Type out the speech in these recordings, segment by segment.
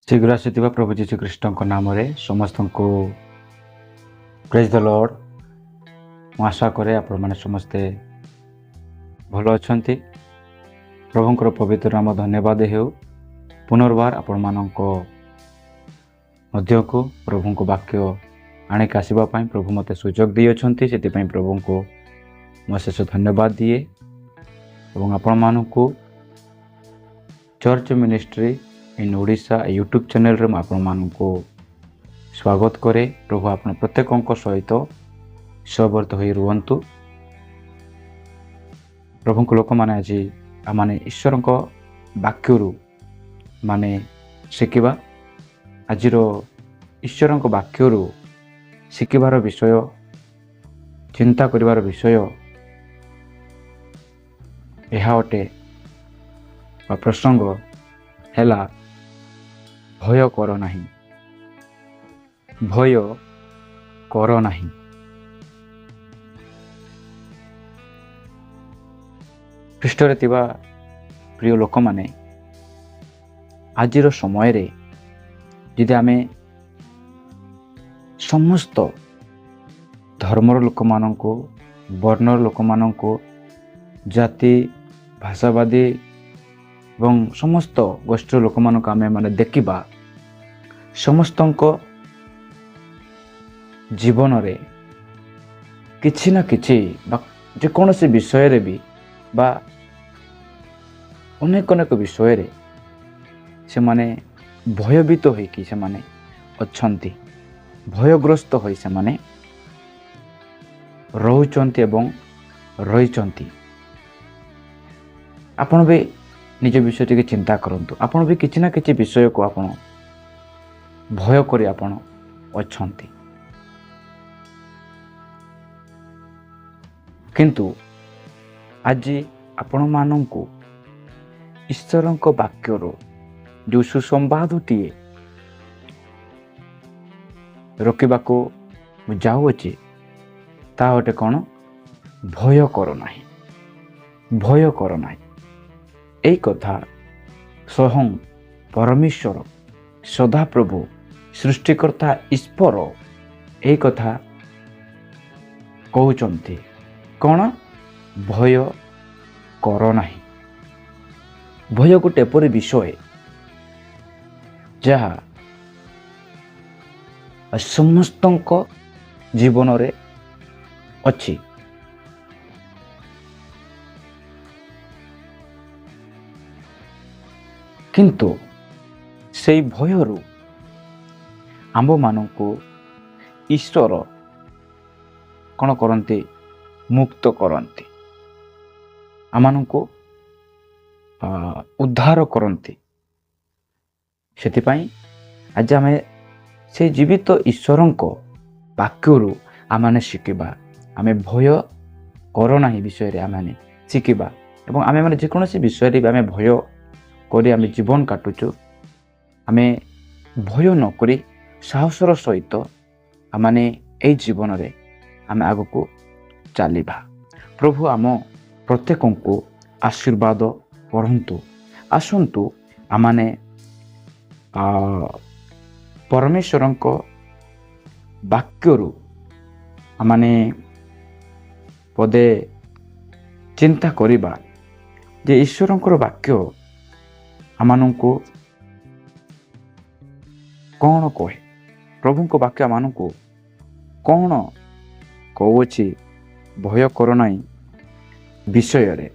शीघ्र आसुथिबा प्रभु जीशु ख्रीष्टଙ୍କ नामରେ ସମସ୍ତଙ୍କୁ ପ୍ରେଜ୍ ଦ ଲର୍ଡ। ମୁଁ ଆଶା କରେ ଆପଣମାନେ ସମସ୍ତେ ଭଲ ଅଛନ୍ତି। ପ୍ରଭୁଙ୍କର ପବିତ୍ର ନାମ ଧନ୍ୟବାଦ ହେଉ। ପୁନର୍ବାର ଆପଣମାନଙ୍କ ମଧ୍ୟକୁ ପ୍ରଭୁଙ୍କ ବାକ୍ୟ ଆଣିକି ଆସିବା ପାଇଁ ପ୍ରଭୁ ମୋତେ ସୁଯୋଗ ଦେଇଅଛନ୍ତି। ସେଥିପାଇଁ ପ୍ରଭୁଙ୍କୁ ମୁଁ ଶେଷ ଧନ୍ୟବାଦ ଦିଏ ଏବଂ ଆପଣମାନଙ୍କୁ ଚର୍ଚ୍ଚ ମିନିଷ୍ଟ୍ରି इन ओडिशा यूट्यूब चैनल रे आपको स्वागत करे। प्रभु आप प्रत्येक सहित सहवर्त हो रुहतु। प्रभु लोक मैंने आज आने ईश्वर वाक्य माने शिखा आज ईश्वर वाक्य शिखार विषय चिंता करिवार विषय यह अटे प्रसंग हैला भय कर नहीं, भय कर नहीं। पृष्ठरे थिबा प्रिय लोक माने आजिर समय रे यदि आमे समस्त धर्मर लोक माननको वर्णर लोक माननको जाति भाषावादी एवं समस्त गोष्ठी लोक मान आमे माने देखिबा समस्त जीवन रे किछि ना किछि जे कोनोसी विषय रे भी बा अनेक अनेक विषय रे से माने भयभीत होई कि से माने अछंती, भयग्रस्त होई से माने रहउचंती एवं रहिचंती। आपण भी निज विषय टी चिंता करंतु। आपण भी किछि ना किछि विषय को आपण भय करी आपण अछंती, किंतु आज आपण मानंकु ईश्वरंक वाक्यर जो सुसंवादटी रखिबाको जाऊँचे ता हटे कौन भय कर नाही, भय कर नाही। এই কথা स्वयं परमेश्वर सदाप्रभु सृष्टिकर्ता ईश्वर এই কথা कहउचंती कौन भय कर नाही। भय गोटे एपरि विषय जहा समस्तक जीवन रे अछि। किंतु से भयरू आम मानू ईश्वर कौन करते मुक्त करते, आम उद्धार करते। से आज आम से जीवित ईश्वर वाक्यरू आम शिखा आम भय करना विषय आम शिखा और आम मैंने जेकोसी विषय आम भय करी आम जीवन काटुचु। आम भय नक साहसर सहित आमने ए जीवन रे आम आग को चलवा। प्रभु आम प्रत्येक को आशीर्वाद करंतु। आसंतु आमने परमेश्वर वाक्यरू आमने पदे चिंता करिबा जे ईश्वरंकर वाक्य आमानंको कौन कहे, प्रभु को वाक्य आमानंको कौन कहउछि भय कर नाही विषय रे।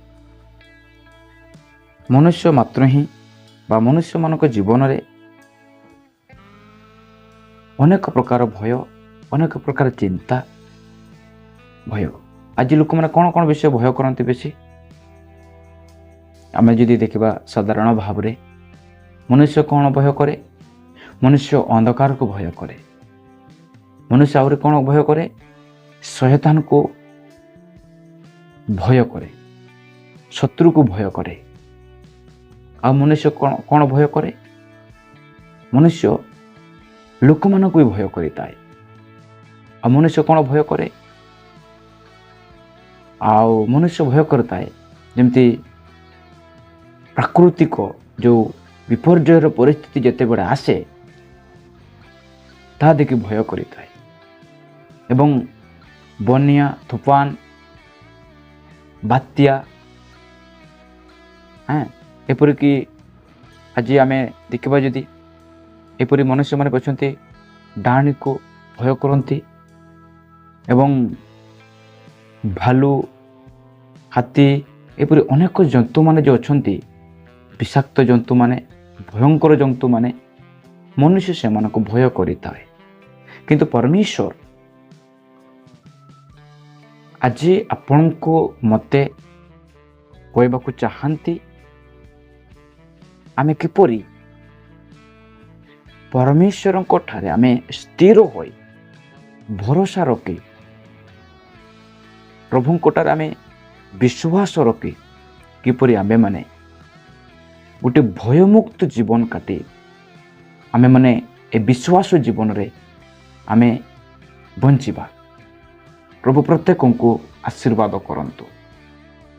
मनुष्य मात्र ही बा मनुष्य मानक जीवन रे अनेक प्रकार भय, अनेक प्रकार चिंता भय। आज लोक मैंने कौन कौन विषय भय करते बेसी आम जदि देखा साधारण भाव रे मनुष्य कौन भय करे, मनुष्य अंधकार को भय करे, मनुष्य आउरे कौन भय करे, शैतान को भय करे, शत्रु को भय करे। आ मनुष्य कौन भय करे, मनुष्य लोक मान को भी भय करता है। आ मनुष्य कौन भय करे, आ मनुष्य भय करता है जमती प्राकृतिक जो ବିପର୍ଯ୍ୟୟର ପରିସ୍ଥିତି ଯେତେବେଳେ ଆସେ ତାହା ଦେଖି ଭୟ କରିଥାଏ। ଏବଂ ବନ୍ୟା, ତୁଫାନ, ବାତ୍ୟା, ଏପରିକି ଆଜି ଆମେ ଦେଖିବା ଯଦି ଏପରି ମନୁଷ୍ୟମାନେ ଅଛନ୍ତି ଡାହାଣୀକୁ ଭୟ କରନ୍ତି ଏବଂ ଭାଲୁ, ହାତୀ ଏପରି ଅନେକ ଜନ୍ତୁମାନେ ଯେଉଁ ଅଛନ୍ତି, ବିଷାକ୍ତ ଜନ୍ତୁମାନେ, ଭୟଙ୍କର ଜନ୍ତୁମାନେ, ମନୁଷ୍ୟ ସେମାନଙ୍କୁ ଭୟ କରିଥାଏ। କିନ୍ତୁ ପରମେଶ୍ୱର ଆଜି ଆପଣଙ୍କୁ ମୋତେ କହିବାକୁ ଚାହାନ୍ତି ଆମେ କିପରି ପରମେଶ୍ୱରଙ୍କ ଠାରେ ଆମେ ସ୍ଥିର ହୋଇ ଭରସା ରଖି ପ୍ରଭୁଙ୍କଠାରେ ଆମେ ବିଶ୍ୱାସ ରଖି କିପରି ଆମେମାନେ ଗୋଟେ ଭୟମୁକ୍ତ ଜୀବନ କାଟି ଆମେମାନେ ଏ ବିଶ୍ୱାସ ଜୀବନରେ ଆମେ ବଞ୍ଚିବା। ପ୍ରଭୁ ପ୍ରତ୍ୟେକଙ୍କୁ ଆଶୀର୍ବାଦ କରନ୍ତୁ।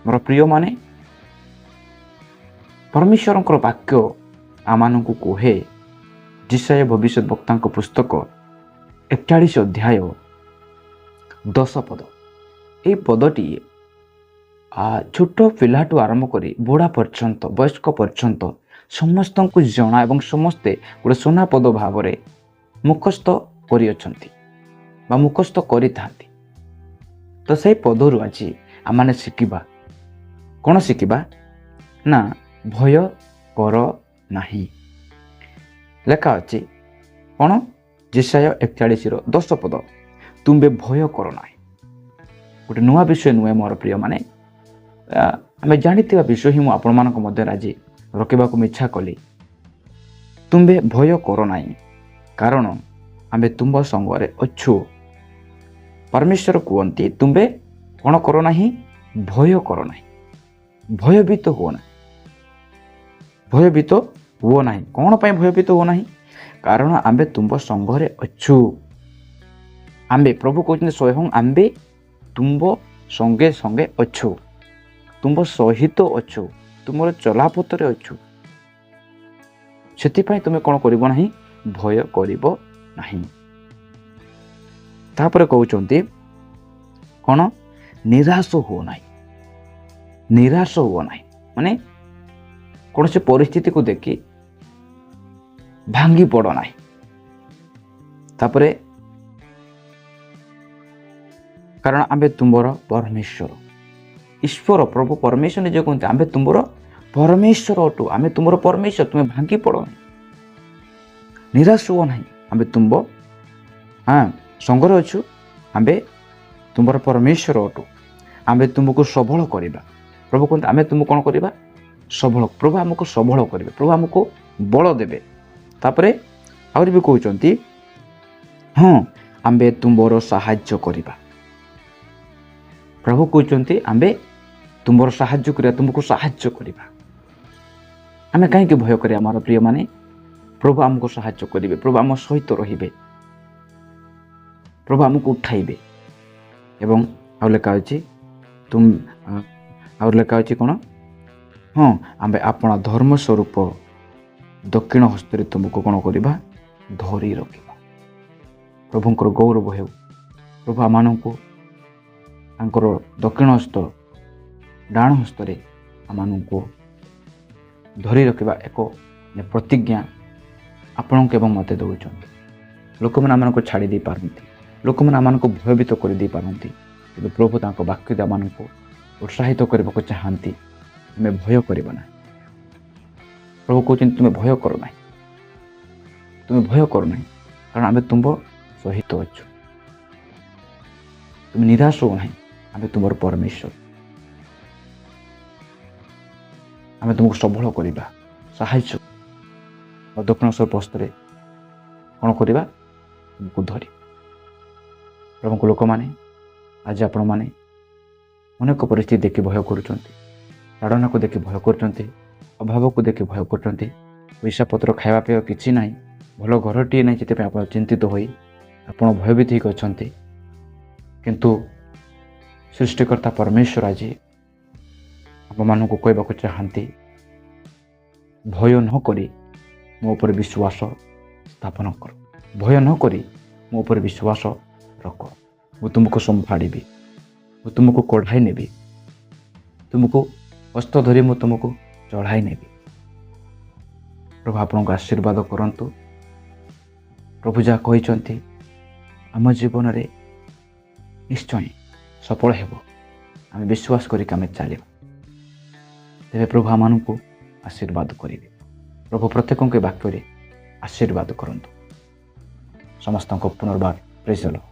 ମୋର ପ୍ରିୟମାନେ, ପରମେଶ୍ୱରଙ୍କର ବାକ୍ୟ ଆମମାନଙ୍କୁ କୁହେ ଯିଶାୟା ଭବିଷ୍ୟତ ବକ୍ତାଙ୍କ ପୁସ୍ତକ 41 ଅଧ୍ୟାୟ 10 ପଦ। ଏହି ପଦଟି ଛୋଟ ପିଲାଠୁ ଆରମ୍ଭ କରି ବୁଢ଼ା ପର୍ଯ୍ୟନ୍ତ, ବୟସ୍କ ପର୍ଯ୍ୟନ୍ତ ସମସ୍ତଙ୍କୁ ଜଣା ଏବଂ ସମସ୍ତେ ଗୋଟେ ସୁନାପଦ ଭାବରେ ମୁଖସ୍ଥ କରିଅଛନ୍ତି ବା ମୁଖସ୍ଥ କରିଥାନ୍ତି। ତ ସେଇ ପଦରୁ ଆଜି ଆମମାନେ ଶିଖିବା କ'ଣ? ଶିଖିବା ନା ଭୟ କର ନାହିଁ। ଲେଖା ଅଛି କ'ଣ? ଯିଶାୟା 41ର 10 ପଦ, ତୁମ୍ଭେ ଭୟ କର ନାହିଁ। ଗୋଟେ ନୂଆ ବିଷୟ ନୁହେଁ ମୋର ପ୍ରିୟମାନେ, ଆମେ ଜାଣିଥିବା ବିଷୟ ହିଁ ମୁଁ ଆପଣମାନଙ୍କ ମଧ୍ୟରେ ଆଜି ରଖିବାକୁ ଇଚ୍ଛା କଲି। ତୁମ୍ଭେ ଭୟ କର ନାହିଁ କାରଣ ଆମେ ତୁମ୍ଭ ସଙ୍ଗରେ ଅଛୁ। ପରମେଶ୍ୱର କୁହନ୍ତି ତୁମ୍ଭେ କ'ଣ କର ନାହିଁ? ଭୟ କର ନାହିଁ, ଭୟଭୀତ ହୁଅ ନାହିଁ, ଭୟଭୀତ ହୁଅ ନାହିଁ। କ'ଣ ପାଇଁ ଭୟଭୀତ ହୁଅ ନାହିଁ? କାରଣ ଆମ୍ଭେ ତୁମ୍ଭ ସଙ୍ଗରେ ଅଛୁ। ଆମ୍ଭେ, ପ୍ରଭୁ କହୁଛନ୍ତି ସ୍ୱୟଂ ଆମ୍ଭେ ତୁମ୍ଭ ସଙ୍ଗେ ସଙ୍ଗେ ଅଛୁ, ତୁମ୍ଭ ସହିତ ଅଛୁ, ତୁମର ଚଲାପଥରେ ଅଛୁ। ସେଥିପାଇଁ ତୁମେ କ'ଣ କରିବ ନାହିଁ? ଭୟ କରିବ ନାହିଁ। ତାପରେ କହୁଛନ୍ତି କ'ଣ? ନିରାଶ ହୁଅ ନାହିଁ। ନିରାଶ ହୁଅ ନାହିଁ ମାନେ କୌଣସି ପରିସ୍ଥିତିକୁ ଦେଖି ଭାଙ୍ଗି ପଡ଼ ନାହିଁ। ତାପରେ କାରଣ ଆମ୍ଭେ ତୁମର ପରମେଶ୍ୱର, ଈଶ୍ୱର ପ୍ରଭୁ ପରମେଶ୍ୱର ନିଜେ କୁହନ୍ତି ଆମ୍ଭେ ତୁମର ପରମେଶ୍ୱର ଅଟୁ, ଆମେ ତୁମର ପରମେଶ୍ୱର, ତୁମେ ଭାଙ୍ଗି ପଡ଼ ନାହିଁ, ନିରାଶ ହୁଅ ନାହିଁ। ଆମ୍ଭେ ତୁମ୍ଭ ସଙ୍ଗରେ ଅଛୁ, ଆମ୍ଭେ ତୁମର ପରମେଶ୍ୱର ଅଟୁ, ଆମ୍ଭେ ତୁମକୁ ସବଳ କରିବା। ପ୍ରଭୁ କୁହନ୍ତି ଆମେ ତୁମକୁ କ'ଣ କରିବା? ସବଳ। ପ୍ରଭୁ ଆମକୁ ସବଳ କରିବେ, ପ୍ରଭୁ ଆମକୁ ବଳ ଦେବେ। ତାପରେ ଆହୁରି ବି କହୁଛନ୍ତି ଆମ୍ଭେ ତୁମର ସାହାଯ୍ୟ କରିବା। ପ୍ରଭୁ କହୁଛନ୍ତି ଆମ୍ଭେ ତୁମର ସାହାଯ୍ୟ କରିବା, ତୁମକୁ ସାହାଯ୍ୟ କରିବା। ଆମେ କାହିଁକି ଭୟ କରିବା ଆମର ପ୍ରିୟମାନେ? ପ୍ରଭୁ ଆମକୁ ସାହାଯ୍ୟ କରିବେ, ପ୍ରଭୁ ଆମ ସହିତ ରହିବେ, ପ୍ରଭୁ ଆମକୁ ଉଠାଇବେ। ଏବଂ ଆଉ ଲେଖା ଅଛି କ'ଣ? ଆମ୍ଭେ ଆପଣା ଧର୍ମ ସ୍ୱରୂପ ଦକ୍ଷିଣ ହସ୍ତରେ ତୁମକୁ କ'ଣ କରିବା? ଧରି ରଖିବା। ପ୍ରଭୁଙ୍କର ଗୌରବ ହେଉ। ପ୍ରଭୁ ଆମମାନଙ୍କୁ ତାଙ୍କର ଦକ୍ଷିଣ ହସ୍ତ, ଡାହାଣ ହସ୍ତରେ ଆମମାନଙ୍କୁ ଧରି ରଖିବା ଏକ ପ୍ରତିଜ୍ଞା ଆପଣଙ୍କୁ ଏବଂ ମୋତେ ଦେଉଛନ୍ତି। ଲୋକମାନେ ଆମମାନଙ୍କୁ ଛାଡ଼ି ଦେଇପାରନ୍ତି, ଲୋକମାନେ ଆମମାନଙ୍କୁ ଭୟଭୀତ କରିଦେଇପାରନ୍ତି, କିନ୍ତୁ ପ୍ରଭୁ ତାଙ୍କ ବାକ୍ୟ ଆମମାନଙ୍କୁ ଉତ୍ସାହିତ କରିବାକୁ ଚାହାନ୍ତି ତୁମେ ଭୟ କରିବ ନାହିଁ। ପ୍ରଭୁ କହୁଛନ୍ତି ତୁମେ ଭୟ କର ନାହିଁ, ତୁମେ ଭୟ କର ନାହିଁ କାରଣ ଆମେ ତୁମ୍ଭ ସହିତ ଅଛୁ। ତୁମେ ନିରାଶ ହୁଅ ନାହିଁ, ଆମେ ତୁମର ପରମେଶ୍ୱର, ଆମେ ତୁମକୁ ସବଳ କରିବା, ସାହାଯ୍ୟ ଦକ୍ଷିଣେଶ୍ୱର ପସ୍ତରେ କ'ଣ କରିବା? ତୁମକୁ ଧରି। ପ୍ରଭୁଙ୍କ ଲୋକମାନେ ଆଜି ଆପଣମାନେ ଅନେକ ପରିସ୍ଥିତି ଦେଖି ଭୟ କରୁଛନ୍ତି, ତାଡ଼ନାକୁ ଦେଖି ଭୟ କରୁଛନ୍ତି, ଅଭାବକୁ ଦେଖି ଭୟ କରୁଛନ୍ତି, ପଇସା ପତ୍ର ଖାଇବା ପିଇବା କିଛି ନାହିଁ, ଭଲ ଘରଟିଏ ନାହିଁ, ସେଥିପାଇଁ ଆପଣ ଚିନ୍ତିତ ହୋଇ ଆପଣ ଭୟଭୀତ ହେଇକି ଅଛନ୍ତି। କିନ୍ତୁ ସୃଷ୍ଟିକର୍ତ୍ତା ପରମେଶ୍ୱର ଆଜି ଆପଣମାନଙ୍କୁ କହିବାକୁ ଚାହାନ୍ତି ଭୟ ନ କରି ମୋ ଉପରେ ବିଶ୍ୱାସ ସ୍ଥାପନ କର। ଭୟ ନ କରି ମୋ ଉପରେ ବିଶ୍ୱାସ ରଖ। ମୁଁ ତୁମକୁ ସମ୍ଭାଳିବି, ମୁଁ ତୁମକୁ କଢ଼ାଇ ନେବି, ତୁମକୁ ହସ୍ତ ଧରି ମୁଁ ତୁମକୁ ଚଢ଼ାଇ ନେବି। ପ୍ରଭୁ ଆପଣଙ୍କୁ ଆଶୀର୍ବାଦ କରନ୍ତୁ। ପ୍ରଭୁ ଯାହା କହିଛନ୍ତି ଆମ ଜୀବନରେ ନିଶ୍ଚୟ ସଫଳ ହେବ। ଆମେ ବିଶ୍ୱାସ କରିକି ଆମେ ଚାଲିବା। ତେବେ ପ୍ରଭୁ ଆମମାନଙ୍କୁ ଆଶୀର୍ବାଦ କରିବେ। ପ୍ରଭୁ ପ୍ରତ୍ୟେକଙ୍କ ବାକ୍ୟରେ ଆଶୀର୍ବାଦ କରନ୍ତୁ। ସମସ୍ତଙ୍କୁ ପୁନର୍ବାର ପ୍ରେଜ୍ ଦ ଲର୍ଡ।